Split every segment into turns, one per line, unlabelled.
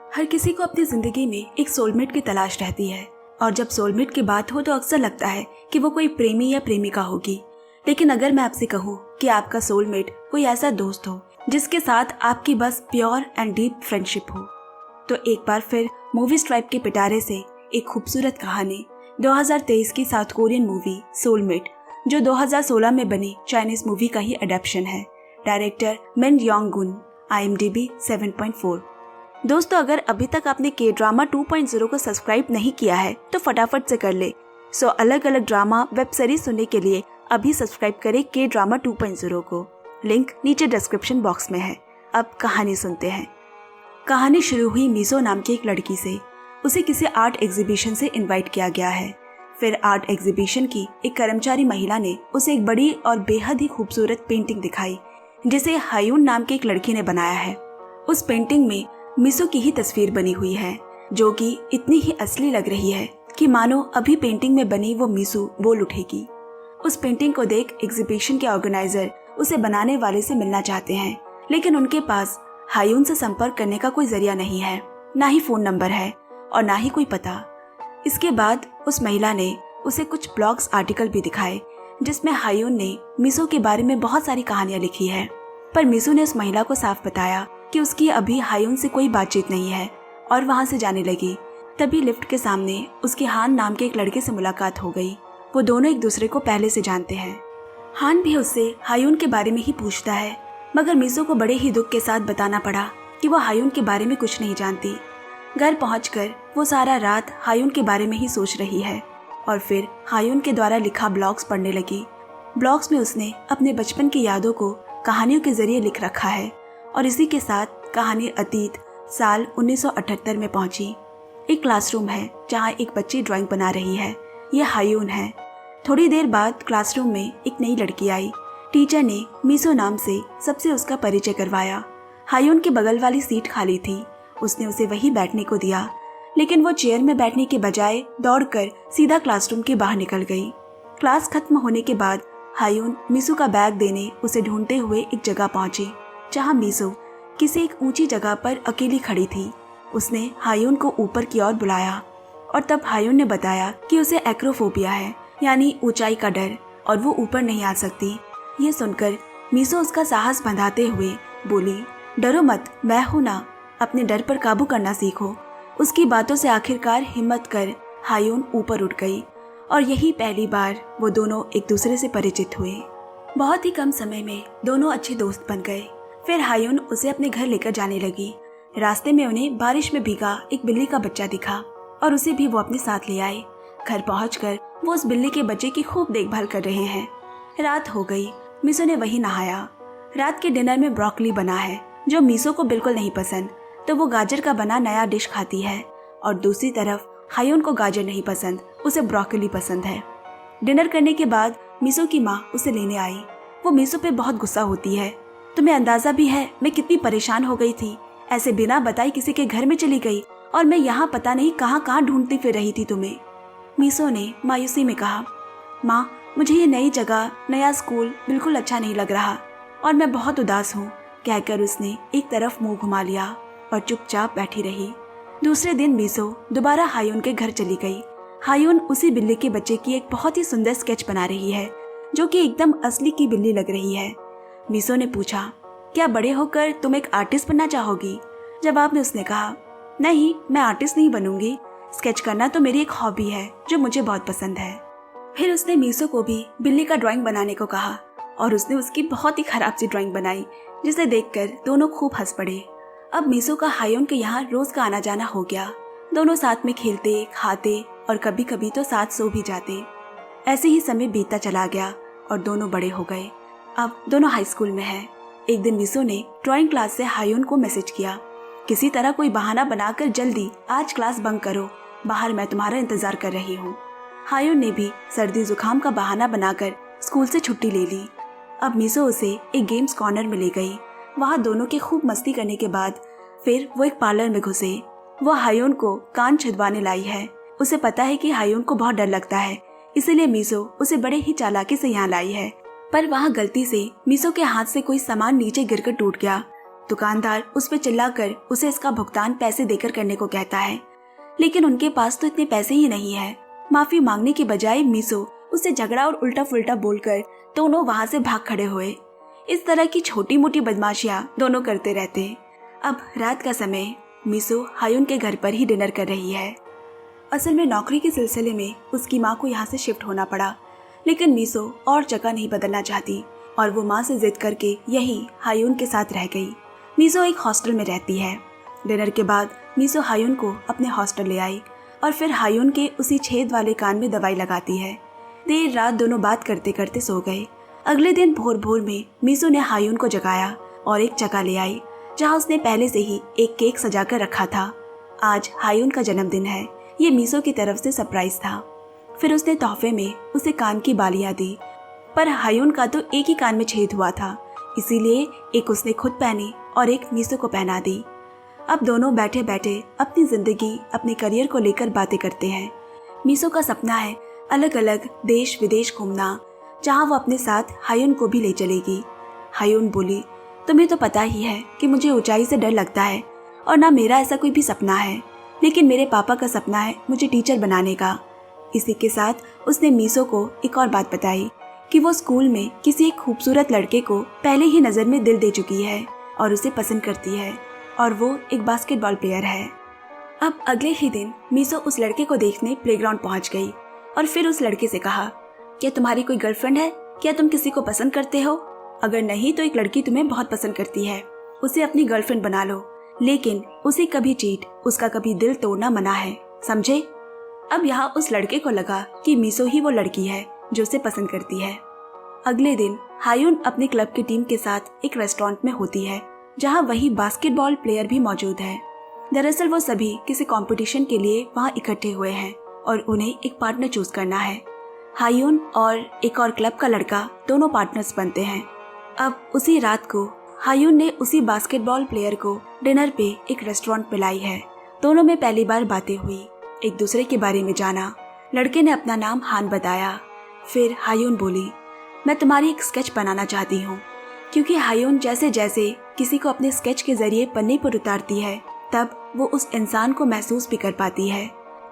हर किसी को अपनी जिंदगी में एक सोलमेट की तलाश रहती है और जब सोलमेट की बात हो तो अक्सर लगता है कि वो कोई प्रेमी या प्रेमिका होगी। लेकिन अगर मैं आपसे कहूँ कि आपका सोलमेट कोई ऐसा दोस्त हो जिसके साथ आपकी बस प्योर एंड डीप फ्रेंडशिप हो, तो एक बार फिर मूवी स्ट्राइप के पिटारे से एक खूबसूरत कहानी 2023 की साउथ कोरियन मूवी सोलमेट, जो 2016 में बनी चाइनीज मूवी का ही अडेप्शन है। डायरेक्टर मिन योंग गुन, IMDb 7.4। दोस्तों, अगर अभी तक आपने के ड्रामा 2.0 को सब्सक्राइब नहीं किया है तो फटाफट से कर ले। अलग अलग ड्रामा वेब सीरीज सुनने के लिए अभी सब्सक्राइब करें के ड्रामा 2.0 को। लिंक नीचे डिस्क्रिप्शन बॉक्स में है। अब कहानी सुनते हैं। कहानी शुरू हुई मिसो नाम की एक लड़की से। उसे किसी आर्ट एग्जीबिशन से इनवाइट किया गया है। फिर आर्ट एग्जीबिशन की एक कर्मचारी महिला ने उसे एक बड़ी और बेहद ही खूबसूरत पेंटिंग दिखाई जिसे हायून नाम की एक लड़की ने बनाया है। उस पेंटिंग में मिसो की ही तस्वीर बनी हुई है, जो कि इतनी ही असली लग रही है कि मानो अभी पेंटिंग में बनी वो मिसो बोल उठेगी। उस पेंटिंग को देख एग्जीबिशन के ऑर्गेनाइजर उसे बनाने वाले से मिलना चाहते हैं, लेकिन उनके पास हायून से संपर्क करने का कोई जरिया नहीं है, ना ही फोन नंबर है और ना ही कोई पता। इसके बाद उस महिला ने उसे कुछ ब्लॉग्स आर्टिकल भी दिखाए जिसमें हायून ने मिसो के बारे में बहुत सारी कहानियां लिखी है। पर मिसो ने उस महिला को साफ बताया कि उसकी अभी हायून से कोई बातचीत नहीं है और वहां से जाने लगी। तभी लिफ्ट के सामने उसकी हान नाम के एक लड़के से मुलाकात हो गई। वो दोनों एक दूसरे को पहले से जानते हैं। हान भी उससे हायून के बारे में ही पूछता है, मगर मिसो को बड़े ही दुख के साथ बताना पड़ा कि वो हायून के बारे में कुछ नहीं जानती। घर पहुंचकर वो सारा रात हायून के बारे में ही सोच रही है और फिर हायून के द्वारा लिखा ब्लॉग्स पढ़ने लगी। ब्लॉग्स में उसने अपने बचपन की यादों को कहानियों के जरिए लिख रखा है और इसी के साथ कहानी अतीत साल 1978 में पहुंची। एक क्लासरूम है जहां एक बच्ची ड्राइंग बना रही है। यह हायून है। थोड़ी देर बाद क्लासरूम में एक नई लड़की आई। टीचर ने मिसो नाम से सबसे उसका परिचय करवाया। हायून के बगल वाली सीट खाली थी। उसने उसे वहीं बैठने को दिया, लेकिन वो चेयर में बैठने के बजाय दौड़कर सीधा क्लासरूम के बाहर निकल गई। क्लास खत्म होने के बाद हायून मिसो का बैग देने उसे ढूंढते हुए एक जगह पहुंची जहां मिसो किसी एक ऊंची जगह पर अकेली खड़ी थी। उसने हायून को ऊपर की ओर बुलाया और तब हायून ने बताया कि उसे एक्रोफोबिया है, यानी ऊंचाई का डर, और वो ऊपर नहीं आ सकती। ये सुनकर मिसो उसका साहस बंधाते हुए बोली, डरो मत, मैं हूं ना, अपने डर पर काबू करना सीखो। उसकी बातों से आखिरकार हिम्मत कर हायून ऊपर उठ गई और यही पहली बार वो दोनों एक दूसरे से परिचित हुए। बहुत ही कम समय में दोनों अच्छे दोस्त बन गए। फिर हायून उसे अपने घर लेकर जाने लगी। रास्ते में उन्हें बारिश में भीगा एक बिल्ली का बच्चा दिखा और उसे भी वो अपने साथ ले आए। घर पहुंचकर वो उस बिल्ली के बच्चे की खूब देखभाल कर रहे हैं। रात हो गई। मिसो ने वही नहाया। रात के डिनर में ब्रोकली बना है जो मिसो को बिल्कुल नहीं पसंद, तो वो गाजर का बना नया डिश खाती है और दूसरी तरफ हायून को गाजर नहीं पसंद, उसे ब्रोकली पसंद है। डिनर करने के बाद मिसो की माँ उसे लेने आई। वो मिसो पे बहुत गुस्सा होती है। तुम्हें अंदाजा भी है मैं कितनी परेशान हो गई थी, ऐसे बिना बताए किसी के घर में चली गई और मैं यहाँ पता नहीं कहाँ कहाँ ढूंढती फिर रही थी तुम्हें। मिसो ने मायूसी में कहा, माँ मुझे ये नई जगह, नया स्कूल बिल्कुल अच्छा नहीं लग रहा और मैं बहुत उदास हूँ। कहकर उसने एक तरफ मुंह घुमा लिया और चुपचाप बैठी रही। दूसरे दिन मिसो दोबारा हायून के घर चली गई। हायून उसी बिल्ली के बच्चे की एक बहुत ही सुंदर स्केच बना रही है जो कि एकदम असली की बिल्ली लग रही है। मिसो ने पूछा, क्या बड़े होकर तुम एक आर्टिस्ट बनना चाहोगी? जवाब में उसने कहा, नहीं, मैं आर्टिस्ट नहीं बनूंगी। स्केच करना तो मेरी एक हॉबी है जो मुझे बहुत पसंद है। फिर उसने मिसो को भी बिल्ली का ड्राइंग बनाने को कहा और उसने उसकी बहुत ही खराब सी ड्राइंग बनाई, जिसे देखकर दोनों खूब हंस पड़े। अब मिसो का हायून के यहाँ रोज का आना जाना हो गया। दोनों साथ में खेलते, खाते और कभी कभी तो साथ सो भी जाते। ऐसे ही समय बीतता चला गया और दोनों बड़े हो गए। अब दोनों हाई स्कूल में हैं। एक दिन मिसो ने ड्राइंग क्लास से हायून को मैसेज किया, किसी तरह कोई बहाना बनाकर जल्दी आज क्लास बंक करो, बाहर मैं तुम्हारा इंतजार कर रही हूँ। हायून ने भी सर्दी जुकाम का बहाना बनाकर स्कूल से छुट्टी ले ली। अब मिसो उसे एक गेम्स कॉर्नर में ले गई। वहाँ दोनों के खूब मस्ती करने के बाद फिर वो एक पार्लर में घुसे। वो हायून को कान छिदवाने लाई है। उसे पता है कि हायून को बहुत डर लगता है, इसीलिए मिसो उसे बड़े ही चालाकी से यहाँ लाई है। पर वहाँ गलती से मिसो के हाथ से कोई सामान नीचे गिरकर टूट गया। दुकानदार उस पर चिल्लाकर उसे इसका भुगतान पैसे देकर करने को कहता है, लेकिन उनके पास तो इतने पैसे ही नहीं है। माफी मांगने के बजाय मीसो उससे झगड़ा और उल्टा फुल्टा बोलकर दोनों वहां से भाग खड़े हुए। इस तरह की छोटी मोटी बदमाशियां दोनों करते रहते। अब रात का समय, मीसो हायुन के घर पर ही डिनर कर रही है। असल में नौकरी के सिलसिले में उसकी माँ को यहाँ से शिफ्ट होना पड़ा, लेकिन मीसो और जगह नहीं बदलना चाहती और वो माँ से जिद करके यही हायुन के साथ रह गई। मीसो एक हॉस्टल में रहती है। डिनर के बाद मीसो हायुन को अपने हॉस्टल ले आई और फिर हायुन के उसी छेद वाले कान में दवाई लगाती है। देर रात दोनों बात करते करते सो गए। अगले दिन भोर भोर में मीसो ने हायुन को जगाया और एक जगह ले आई जहाँ उसने पहले से ही एक केक सजा कर रखा था। आज हायुन का जन्मदिन है, ये मीसो की तरफ से सरप्राइज था। फिर उसने तोहफे में उसे कान की बालियां दी, पर हायुन का तो एक ही कान में छेद हुआ था, इसीलिए एक उसने खुद पहनी और एक मीसो को पहना दी। अब दोनों बैठे बैठे अपनी जिंदगी, अपने करियर को लेकर बातें करते हैं। मीसो का सपना है अलग अलग देश विदेश घूमना, जहाँ वो अपने साथ हायुन को भी ले चलेगी। हायुन बोली, तुम्हें तो पता ही है कि मुझे ऊंचाई से डर लगता है और ना मेरा ऐसा कोई भी सपना है, लेकिन मेरे पापा का सपना है मुझे टीचर बनाने का। इसी के साथ उसने मीसो को एक और बात बताई कि वो स्कूल में किसी एक खूबसूरत लड़के को पहले ही नज़र में दिल दे चुकी है और उसे पसंद करती है और वो एक बास्केटबॉल प्लेयर है। अब अगले ही दिन मीसो उस लड़के को देखने प्लेग्राउंड पहुंच गई और फिर उस लड़के से कहा, क्या तुम्हारी कोई गर्लफ्रेंड है? क्या तुम किसी को पसंद करते हो? अगर नहीं तो एक लड़की तुम्हें बहुत पसंद करती है, उसे अपनी गर्लफ्रेंड बना लो, लेकिन उसे कभी चीट, उसका कभी दिल तोड़ना मना है, समझे? अब यहाँ उस लड़के को लगा कि मीसो ही वो लड़की है जो उसे पसंद करती है। अगले दिन हायुन अपने क्लब की टीम के साथ एक रेस्टोरेंट में होती है जहाँ वही बास्केटबॉल प्लेयर भी मौजूद है। दरअसल वो सभी किसी कंपटीशन के लिए वहाँ इकट्ठे हुए हैं और उन्हें एक पार्टनर चूज करना है। हायुन और एक और क्लब का लड़का दोनों पार्टनर्स बनते हैं। अब उसी रात को हायुन ने उसी बास्केटबॉल प्लेयर को डिनर पे एक रेस्टोरेंट में लाई है। दोनों में पहली बार बातें हुई, एक दूसरे के बारे में जाना। लड़के ने अपना नाम हान बताया। फिर हायुन बोली, मैं तुम्हारी एक स्केच बनाना चाहती हूँ, क्योंकि हायुन जैसे जैसे किसी को अपने स्केच के जरिए पन्ने पर उतारती है तब वो उस इंसान को महसूस भी कर पाती है।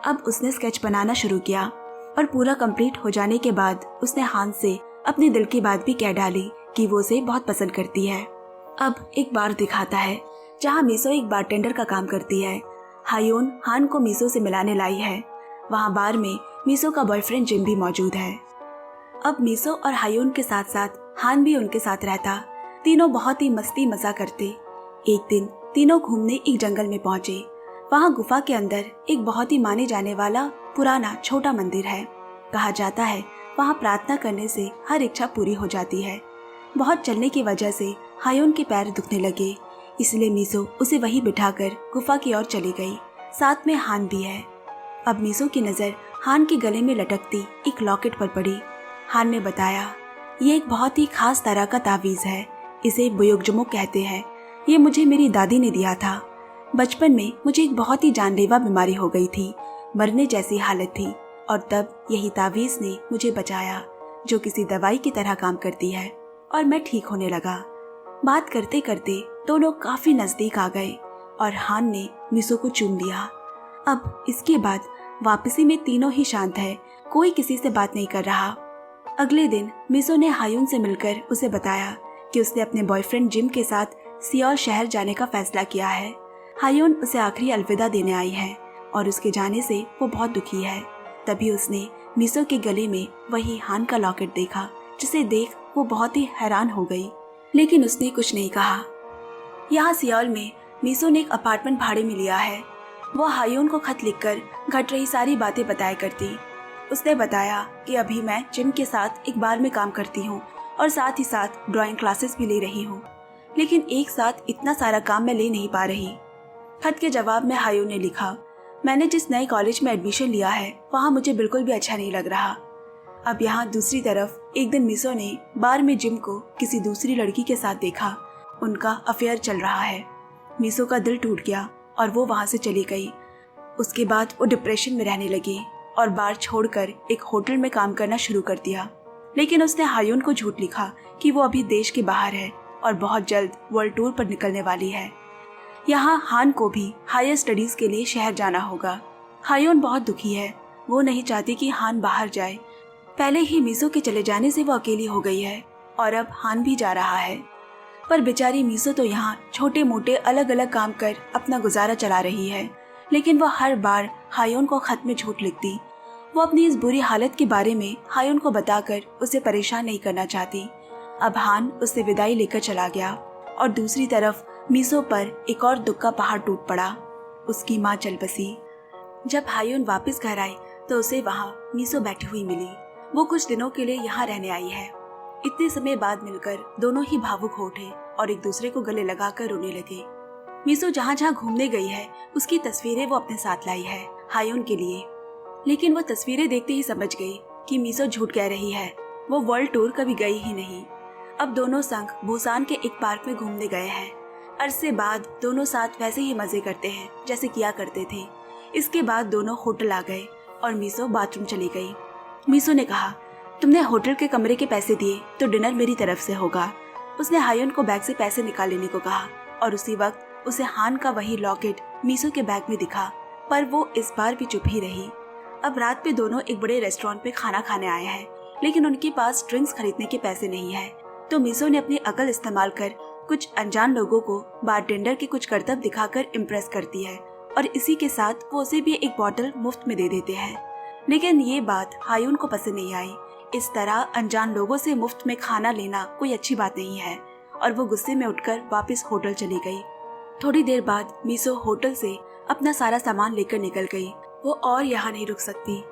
अब उसने स्केच बनाना शुरू किया और पूरा कंप्लीट हो जाने के बाद उसने हान से अपने दिल की बात भी कह डाली कि वो उसे बहुत पसंद करती है। अब एक बार दिखाता है जहाँ मीसो एक बारटेंडर का काम करती है। हायुन हान को मीसो से मिलाने लाई है। वहाँ बार में मीसो का बॉयफ्रेंड जिम भी मौजूद है। अब मीसो और हायुन के साथ साथ हान भी उनके साथ रहता। तीनों बहुत ही मस्ती मजा करते। एक दिन तीनों घूमने एक जंगल में पहुंचे। वहाँ गुफा के अंदर एक बहुत ही माने जाने वाला पुराना छोटा मंदिर है। कहा जाता है वहाँ प्रार्थना करने से हर इच्छा पूरी हो जाती है। बहुत चलने की वजह से हायुन के पैर दुखने लगे, इसलिए मीसो उसे वहीं बिठाकर गुफा की ओर चली गई। साथ में हान भी है। अब मीसो की नजर हान के गले में लटकती एक लॉकेट पर पड़ी। हान ने बताया, ये एक बहुत ही खास तरह का तावीज है, इसे बुयोगजमो कहते हैं। ये मुझे मेरी दादी ने दिया था। बचपन में मुझे एक बहुत ही जानलेवा बीमारी हो गई थी, मरने जैसी हालत थी, और तब यही तावीज ने मुझे बचाया, जो किसी दवाई की तरह काम करती है, और मैं ठीक होने लगा। बात करते करते दोनों काफी नजदीक आ गए और हान ने मीसो को चूम लिया। अब इसके बाद वापसी में तीनों ही शांत है, कोई किसी से बात नहीं कर रहा। अगले दिन मीसो ने हायुन से मिलकर उसे बताया कि उसने अपने बॉयफ्रेंड जिम के साथ सियोल शहर जाने का फैसला किया है। हायुन उसे आखिरी अलविदा देने आई है और उसके जाने से वो बहुत दुखी है। तभी उसने मीसो के गले में वही हान का लॉकेट देखा, जिसे देख वो बहुत ही हैरान हो गई, लेकिन उसने कुछ नहीं कहा। यहाँ सियोल में मीसो ने एक अपार्टमेंट भाड़े में लिया है। वो हायुन को खत लिखकर घट रही सारी बातें बताया करती। उसने बताया कि अभी मैं जिम के साथ एक बार में काम करती हूँ और साथ ही साथ ड्राइंग क्लासेस भी ले रही हूँ, लेकिन एक साथ इतना सारा काम मैं ले नहीं पा रही। खत के जवाब में हायुन ने लिखा, मैंने जिस नए कॉलेज में एडमिशन लिया है वहाँ मुझे बिल्कुल भी अच्छा नहीं लग रहा। अब यहाँ दूसरी तरफ एक दिन मीसो ने बार में जिम को किसी दूसरी लड़की के साथ देखा। उनका अफेयर चल रहा है। मीसो का दिल टूट गया और वो वहाँ से चली गई। उसके बाद वो डिप्रेशन में रहने लगी और बार छोड़कर एक होटल में काम करना शुरू कर दिया। लेकिन उसने हायुन को झूठ लिखा कि वो अभी देश के बाहर है और बहुत जल्द वर्ल्ड टूर पर निकलने वाली है। यहाँ हान को भी हायर स्टडीज के लिए शहर जाना होगा। हायोन बहुत दुखी है। वो नहीं चाहती कि हान बाहर जाए। पहले ही मीसो के चले जाने से वो अकेली हो गई है और अब हान भी जा रहा है। पर बेचारी मीसो तो यहाँ छोटे मोटे अलग अलग काम कर अपना गुजारा चला रही है, लेकिन वो हर बार हायोन को खत में झूठ लिखती। वो अपनी इस बुरी हालत के बारे में हायोन को बताकर उसे परेशान नहीं करना चाहती। अब हान उससे विदाई लेकर चला गया और दूसरी तरफ मीसो पर एक और दुख का पहाड़ टूट पड़ा। उसकी माँ चल बसी। जब हायोन वापस घर आई तो उसे वहाँ मीसो बैठी हुई मिली। वो कुछ दिनों के लिए यहाँ रहने आई है। इतने समय बाद मिलकर दोनों ही भावुक हो उठे और एक दूसरे को गले लगाकर रोने लगे। मीसो जहाँ जहाँ घूमने गई है उसकी तस्वीरें वो अपने साथ लाई है हायोन के लिए, लेकिन वो तस्वीरें देखते ही समझ गई कि मीसो झूठ कह रही है। वो वर्ल्ड टूर कभी गई ही नहीं। अब दोनों संग बुसान के एक पार्क में घूमने गए हैं। अरसे बाद दोनों साथ वैसे ही मजे करते हैं जैसे किया करते थे। इसके बाद दोनों होटल आ गए और मीसो बाथरूम चली गई। मीसो ने कहा, तुमने होटल के कमरे के पैसे दिए तो डिनर मेरी तरफ से होगा। उसने हायोन को बैग से पैसे निकाल लेने को कहा और उसी वक्त उसे हान का वही लॉकेट मीसो के बैग में दिखा, पर वो इस बार भी चुप ही रही। अब रात पे दोनों एक बड़े रेस्टोरेंट पे खाना खाने आए हैं, लेकिन उनके पास ड्रिंक्स खरीदने के पैसे नहीं है। तो मीसो ने अपनी अकल इस्तेमाल कर कुछ अनजान लोगों को बारटेंडर के कुछ करतब दिखाकर इम्प्रेस करती है और इसी के साथ वो उसे भी एक बॉटल मुफ्त में दे देते हैं। लेकिन ये बात हायोन को पसंद नहीं आई। इस तरह अनजान लोगों से मुफ्त में खाना लेना कोई अच्छी बात नहीं है और वो गुस्से में उठकर वापस होटल चली गई। थोड़ी देर बाद मीसो होटल से अपना सारा सामान लेकर निकल गई। वो और यहाँ नहीं रुक सकती।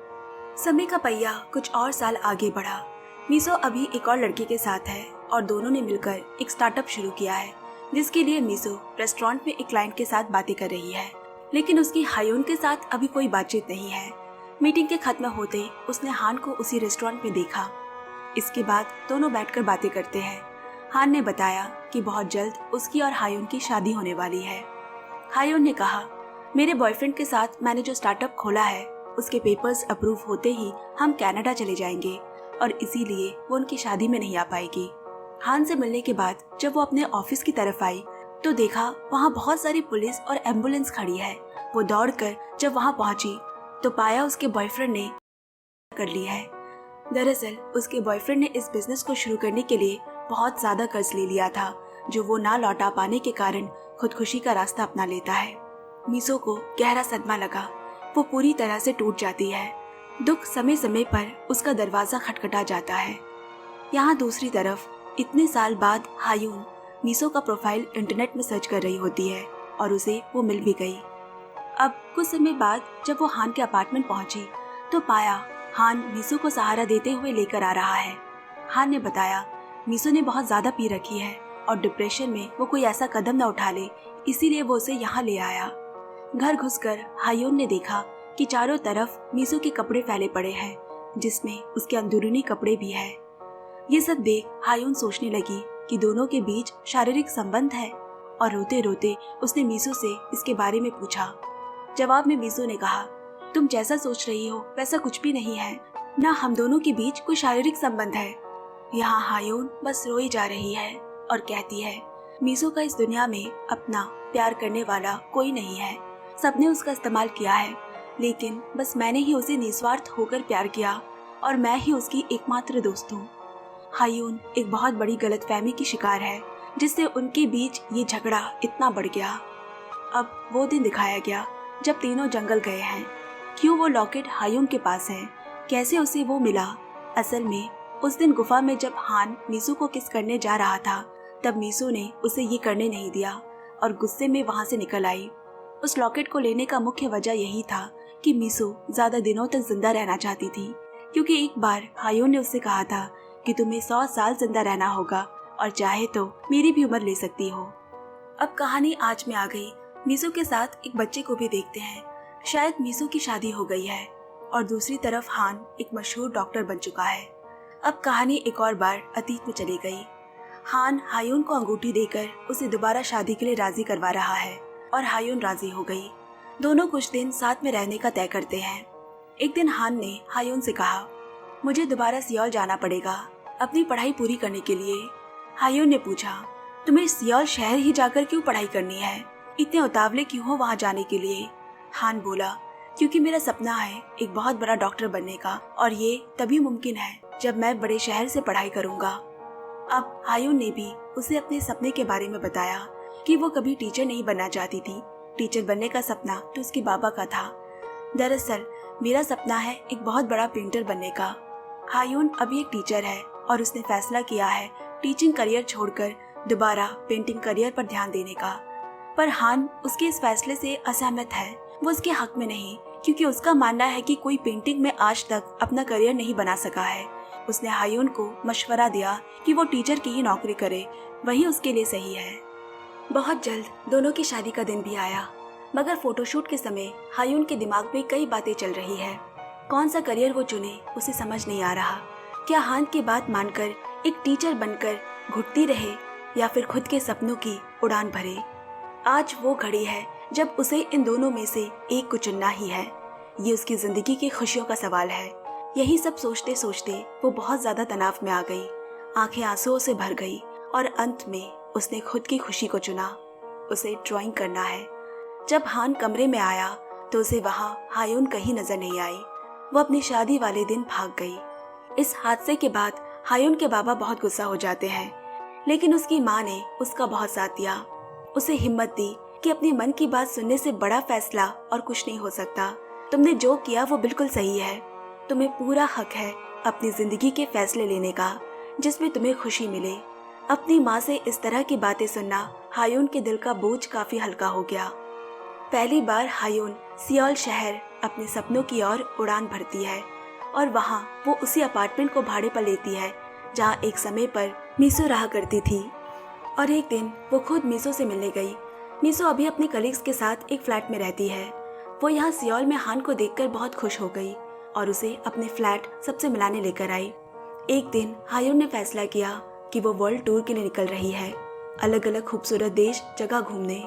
समय का पहिया कुछ और साल आगे बढ़ा। मीसो अभी एक और लड़के के साथ है और दोनों ने मिलकर एक स्टार्टअप शुरू किया है, जिसके लिए मीसो रेस्टोरेंट में एक क्लाइंट के साथ बातें कर रही है, लेकिन उसकी हायोन के साथ अभी कोई बातचीत नहीं है। मीटिंग के खत्म होते उसने हान को उसी रेस्टोरेंट में देखा। इसके बाद दोनों बैठकर बातें करते हैं। हान ने बताया कि बहुत जल्द उसकी और हायोन की शादी होने वाली है। हायोन ने कहा, मेरे बॉयफ्रेंड के साथ मैंने जो स्टार्टअप खोला है उसके पेपर्स अप्रूव होते ही हम कनाडा चले जाएंगे और इसीलिए वो उनकी शादी में नहीं आ पाएगी। हान से मिलने के बाद जब वो अपने ऑफिस की तरफ आई तो देखा वहाँ बहुत सारी पुलिस और एम्बुलेंस खड़ी है। वो दौड़कर जब वहाँ पहुंची तो पाया उसके बॉयफ्रेंड ने कर ली है। दरअसल उसके बॉयफ्रेंड ने इस बिजनेस को शुरू करने के लिए बहुत ज्यादा कर्ज ले लिया था, जो वो ना लौटा पाने के कारण खुदकुशी का रास्ता अपना लेता है। मीसो को गहरा सदमा लगा। वो पूरी तरह से टूट जाती है। दुख समय समय पर उसका दरवाजा खटखटा जाता है। यहाँ दूसरी तरफ इतने साल बाद हायून मीसो का प्रोफाइल इंटरनेट में सर्च कर रही होती है और उसे वो मिल भी गई। अब कुछ समय बाद जब वो हान के अपार्टमेंट पहुंची तो पाया हान मीसो को सहारा देते हुए लेकर आ रहा है। हान ने बताया मीसो ने बहुत ज्यादा पी रखी है और डिप्रेशन में वो कोई ऐसा कदम न उठा ले, इसीलिए वो उसे यहाँ ले आया। घर घुसकर हायोन ने देखा कि चारों तरफ मीसो के कपड़े फैले पड़े हैं, जिसमें उसके अंदरूनी कपड़े भी है। ये सब देख हायोन सोचने लगी कि दोनों के बीच शारीरिक संबंध है और रोते रोते उसने मीसो से इसके बारे में पूछा। जवाब में मीसो ने कहा, तुम जैसा सोच रही हो वैसा कुछ भी नहीं है, ना हम दोनों के बीच कोई शारीरिक संबंध है। यहाँ हायोन बस रोई जा रही है और कहती है, मीसो का इस दुनिया में अपना प्यार करने वाला कोई नहीं है। सबने उसका इस्तेमाल किया है, लेकिन बस मैंने ही उसे निस्वार्थ होकर प्यार किया और मैं ही उसकी एकमात्र दोस्त हूँ। हायोन एक बहुत बड़ी गलतफहमी की शिकार है, जिससे उनके बीच ये झगड़ा इतना बढ़ गया। अब वो दिन दिखाया गया जब तीनों जंगल गए हैं। क्यों वो लॉकेट हायोन के पास है, कैसे उसे वो मिला? असल में उस दिन गुफा में जब हान मीसो को किस करने जा रहा था, तब मीसो ने उसे ये करने नहीं दिया और गुस्से में वहाँ से निकल आई। उस लॉकेट को लेने का मुख्य वजह यही था कि मीसो ज्यादा दिनों तक जिंदा रहना चाहती थी, क्योंकि एक बार हायोन ने उससे कहा था कि तुम्हें 100 साल जिंदा रहना होगा और चाहे तो मेरी भी उम्र ले सकती हो। अब कहानी आज में आ गई। मीसो के साथ एक बच्चे को भी देखते हैं। शायद मीसो की शादी हो गई है और दूसरी तरफ हान एक मशहूर डॉक्टर बन चुका है। अब कहानी एक और बार अतीत में चली गई। हान हायोन को अंगूठी देकर उसे दोबारा शादी के लिए राजी करवा रहा है और हायोन राजी हो गई। दोनों कुछ दिन साथ में रहने का तय करते हैं। एक दिन हान ने हायोन से कहा, मुझे दोबारा सियोल जाना पड़ेगा अपनी पढ़ाई पूरी करने के लिए। हायोन ने पूछा, तुम्हें सियोल शहर ही जाकर क्यों पढ़ाई करनी है? इतने उतावले क्यों हो वहाँ जाने के लिए? हान बोला, क्योंकि मेरा सपना है एक बहुत बड़ा डॉक्टर बनने का, और ये तभी मुमकिन है जब मैं बड़े शहर से पढ़ाई करूँगा। अब हायून ने भी उसे अपने सपने के बारे में बताया कि वो कभी टीचर नहीं बनना चाहती थी। टीचर बनने का सपना तो उसके बाबा का था। दरअसल मेरा सपना है एक बहुत बड़ा पेंटर बनने का। हायून अभी एक टीचर है और उसने फैसला किया है टीचिंग करियर छोड़कर दोबारा पेंटिंग करियर पर ध्यान देने का। पर हान उसके इस फैसले से असहमत है। वो उसके हक में नहीं, क्योंकि उसका मानना है कि कोई पेंटिंग में आज तक अपना करियर नहीं बना सका है। उसने हायून को मशवरा दिया कि वो टीचर की ही नौकरी करे, वही उसके लिए सही है। बहुत जल्द दोनों की शादी का दिन भी आया, मगर फोटोशूट के समय हायून के दिमाग में कई बातें चल रही है। कौन सा करियर वो चुने उसे समझ नहीं आ रहा। क्या हान की बात मानकर एक टीचर बनकर घुटती रहे या फिर खुद के सपनों की उड़ान भरे? आज वो घड़ी है जब उसे इन दोनों में से एक को चुनना ही है। ये उसकी जिंदगी की खुशियों का सवाल है। यही सब सोचते सोचते वो बहुत ज्यादा तनाव में आ गई। आंखें आंसुओं से भर गई और अंत में उसने खुद की खुशी को चुना। उसे ड्राइंग करना है। जब हान कमरे में आया तो उसे वहां हायून कहीं नजर नहीं आई। वो अपनी शादी वाले दिन भाग गई। इस हादसे के बाद हायून के बाबा बहुत गुस्सा हो जाते हैं, लेकिन उसकी माँ ने उसका बहुत साथ दिया। उसे हिम्मत दी कि अपने मन की बात सुनने से बड़ा फैसला और कुछ नहीं हो सकता। तुमने जो किया वो बिल्कुल सही है। तुम्हें पूरा हक है अपनी जिंदगी के फैसले लेने का, जिसमें तुम्हें खुशी मिले। अपनी माँ से इस तरह की बातें सुनना हायून के दिल का बोझ काफी हल्का हो गया। पहली बार हायून सियोल शहर अपने सपनों की ओर उड़ान भरती है और वहाँ वो उसी अपार्टमेंट को भाड़े पर लेती है जहाँ एक समय पर मीसो रहा करती थी। और एक दिन वो खुद मीसो से मिलने गई। मीसो अभी अपने कलीग्स के साथ एक फ्लैट में रहती है। वो यहाँ सियोल में हान को देखकर बहुत खुश हो गई और उसे अपने फ्लैट सबसे मिलाने लेकर आई। एक दिन हायून ने फैसला किया कि वो वर्ल्ड टूर के लिए निकल रही है, अलग अलग खूबसूरत देश जगह घूमने।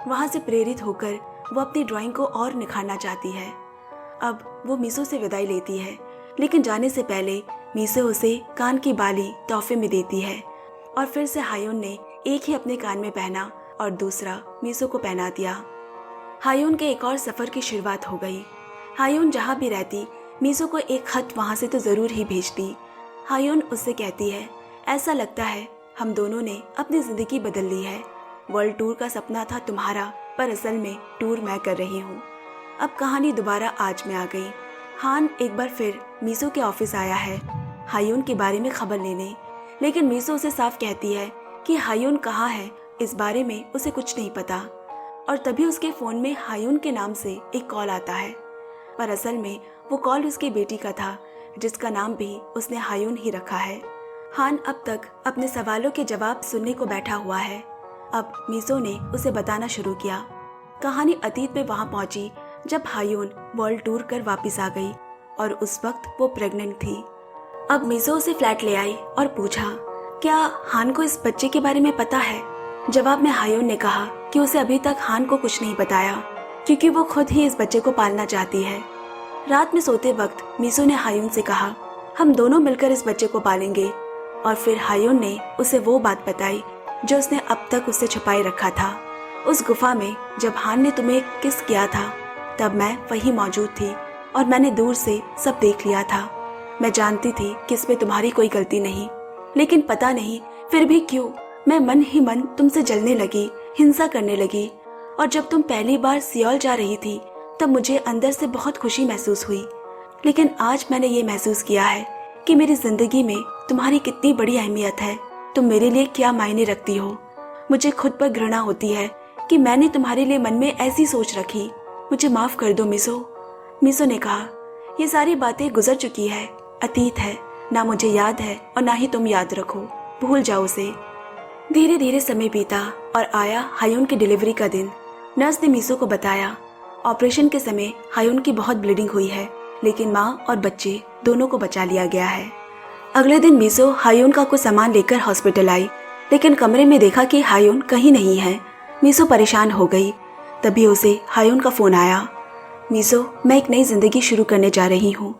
वहाँ से प्रेरित होकर वो अपनी ड्राइंग को और निखारना चाहती है। अब वो मीसो से विदाई लेती है, लेकिन जाने से पहले मीसो उसे कान की बाली तोहफे में देती है। और फिर से हायून ने एक ही अपने कान में पहना और दूसरा मीसो को पहना दिया। हायून के एक और सफर की शुरुआत हो गई। हायून जहाँ भी रहती मीसो को एक खत वहाँ से तो जरूर ही भेजती। हायून उससे कहती है, ऐसा लगता है हम दोनों ने अपनी जिंदगी बदल ली है। वर्ल्ड टूर का सपना था तुम्हारा, पर असल में टूर मैं कर रही हूँ। अब कहानी दोबारा आज में आ गई। हान एक बार फिर मीसो के ऑफिस आया है हायून के बारे में खबर लेने, लेकिन मीसो उसे साफ कहती है कि हायून कहाँ है इस बारे में उसे कुछ नहीं पता। और तभी उसके फोन में हायून के नाम से एक कॉल आता है, पर असल में वो कॉल उसकी बेटी का था, जिसका नाम भी उसने हायून ही रखा है। हान अब तक अपने सवालों के जवाब सुनने को बैठा हुआ है। अब मीसो ने उसे बताना शुरू किया। कहानी अतीत में वहां पहुंची जब हायून वर्ल्ड टूर कर वापस आ गई और उस वक्त वो प्रेग्नेंट थी। अब मीसो उसे फ्लैट ले आई और पूछा, क्या हान को इस बच्चे के बारे में पता है? जवाब में हायून ने कहा कि उसे अभी तक हान को कुछ नहीं बताया, क्योंकि वो खुद ही इस बच्चे को पालना चाहती है। रात में सोते वक्त मीसो ने हायून से कहा, हम दोनों मिलकर इस बच्चे को पालेंगे। और फिर हायून ने उसे वो बात बताई जो उसने अब तक उससे छुपाए रखा था। उस गुफा में जब हान ने तुम्हें किस किया था तब मैं वहीं मौजूद थी और मैंने दूर से सब देख लिया था। मैं जानती थी कि इसमें तुम्हारी कोई गलती नहीं, लेकिन पता नहीं फिर भी क्यों मैं मन ही मन तुमसे जलने लगी, हिंसा करने लगी। और जब तुम पहली बार सियोल जा रही थी तब मुझे अंदर से बहुत खुशी महसूस हुई, लेकिन आज मैंने ये महसूस किया है कि मेरी जिंदगी में तुम्हारी कितनी बड़ी अहमियत है, तुम मेरे लिए क्या मायने रखती हो। मुझे खुद पर घृणा होती है कि मैंने तुम्हारे लिए मन में ऐसी सोच रखी। मुझे माफ कर दो मीसो। मीसो ने कहा, ये सारी बातें गुजर चुकी है, अतीत है, ना मुझे याद है और ना ही तुम याद रखो, भूल जाओ उसे। धीरे धीरे समय बीता और आया हायून की डिलीवरी का दिन। नर्स ने मीसो को बताया, ऑपरेशन के समय हायून की बहुत ब्लीडिंग हुई है, लेकिन माँ और बच्चे दोनों को बचा लिया गया है। अगले दिन मीसो हायून का कुछ सामान लेकर हॉस्पिटल आई, लेकिन कमरे में देखा कि हायून कहीं नहीं है। मीसो परेशान हो गई। तभी उसे हायून का फोन आया। मीसो, मैं एक नई जिंदगी शुरू करने जा रही हूँ।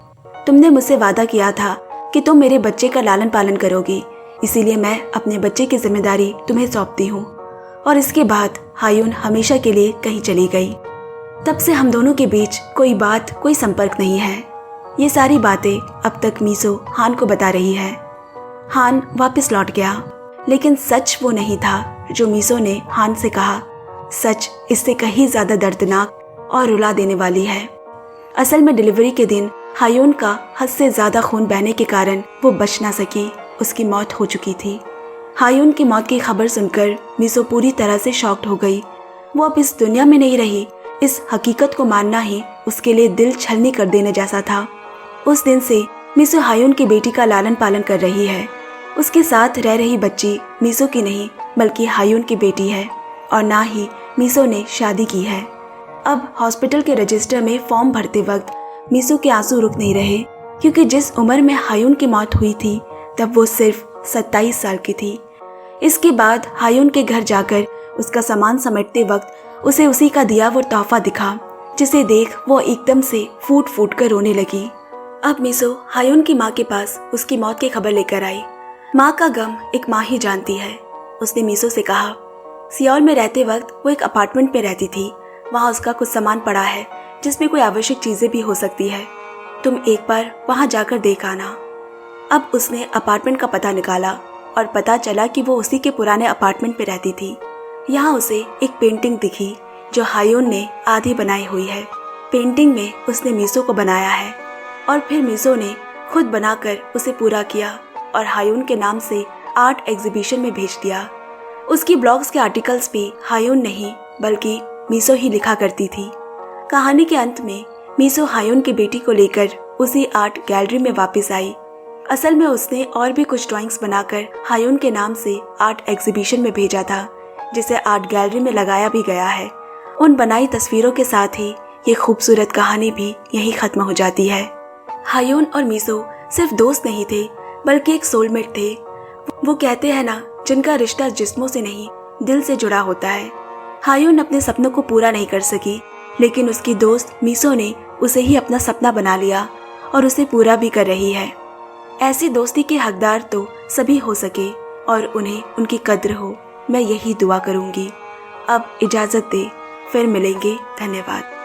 तुमने मुझसे वादा किया था कि तुम मेरे बच्चे का लालन पालन करोगी, इसीलिए मैं अपने बच्चे की जिम्मेदारी तुम्हें सौंपती हूँ। और इसके बाद हायून हमेशा के लिए कहीं चली गई। तब से हम दोनों के बीच कोई बात, कोई संपर्क नहीं है। ये सारी बातें अब तक मीसो हान को बता रही है। हान वापस लौट गया, लेकिन सच वो नहीं था जो मीसो ने हान से कहा। सच इससे कहीं ज्यादा दर्दनाक और रुला देने वाली है। असल में डिलीवरी के दिन हायून का हद से ज्यादा खून बहने के कारण वो बच ना सकी, उसकी मौत हो चुकी थी। हायून की मौत की खबर सुनकर मीसो पूरी तरह से शॉक्ड हो गई। वो अब इस दुनिया में नहीं रही, इस हकीकत को मानना ही उसके लिए दिल छलनी कर देने जैसा था। उस दिन से मीसो हायून की बेटी का लालन पालन कर रही है। उसके साथ रह रही बच्ची मीसो की नहीं बल्कि हायून की बेटी है, और ना ही मीसो ने शादी की है। अब हॉस्पिटल के रजिस्टर में फॉर्म भरते वक्त मीसो के आंसू रुक नहीं रहे, क्योंकि जिस उम्र में हायून की मौत हुई थी तब वो सिर्फ 27 साल की थी। इसके बाद हायून के घर जाकर उसका सामान समेटते वक्त उसे उसी का दिया वो तोहफा दिखा, जिसे देख वो एकदम से फूट फूट कर रोने लगी। अब मीसो हायून की माँ के पास उसकी मौत की खबर लेकर आई। माँ का गम एक माँ ही जानती है। उसने मीसो से कहा, सियोल में रहते वक्त वो एक अपार्टमेंट में रहती थी। वहाँ उसका कुछ सामान पड़ा है जिसमें कोई आवश्यक चीजें भी हो सकती है। तुम एक बार वहाँ जाकर देख आना। अब उसने अपार्टमेंट का पता निकाला और पता चला कि वो उसी के पुराने अपार्टमेंट पे रहती थी। यहाँ उसे एक पेंटिंग दिखी जो हायून ने आधी बनाई हुई है। पेंटिंग में उसने मीसो को बनाया है और फिर मीसो ने खुद बनाकर उसे पूरा किया और हायून के नाम से आर्ट एग्जीबिशन में भेज दिया। उसकी ब्लॉग्स के आर्टिकल्स भी हायून नहीं बल्कि मीसो ही लिखा करती थी। कहानी के अंत में मीसो हायून की बेटी को लेकर उसी आर्ट गैलरी में वापस आई। असल में उसने और भी कुछ ड्राइंग्स बनाकर हायून के नाम से आर्ट एग्जीबिशन में भेजा था, जिसे आर्ट गैलरी में लगाया भी गया है। उन बनाई तस्वीरों के साथ ही ये खूबसूरत कहानी भी यहीं खत्म हो जाती है। हायून और मीसो सिर्फ दोस्त नहीं थे बल्कि एक सोलमेट थे। वो कहते हैं ना, जिनका रिश्ता जिस्मों से नहीं दिल से जुड़ा होता है। हायून अपने सपनों को पूरा नहीं कर सकी, लेकिन उसकी दोस्त मीसो ने उसे ही अपना सपना बना लिया और उसे पूरा भी कर रही है। ऐसी दोस्ती के हकदार तो सभी हो सके और उन्हें उनकी कद्र हो, मैं यही दुआ करूंगी। अब इजाजत दे, फिर मिलेंगे। धन्यवाद।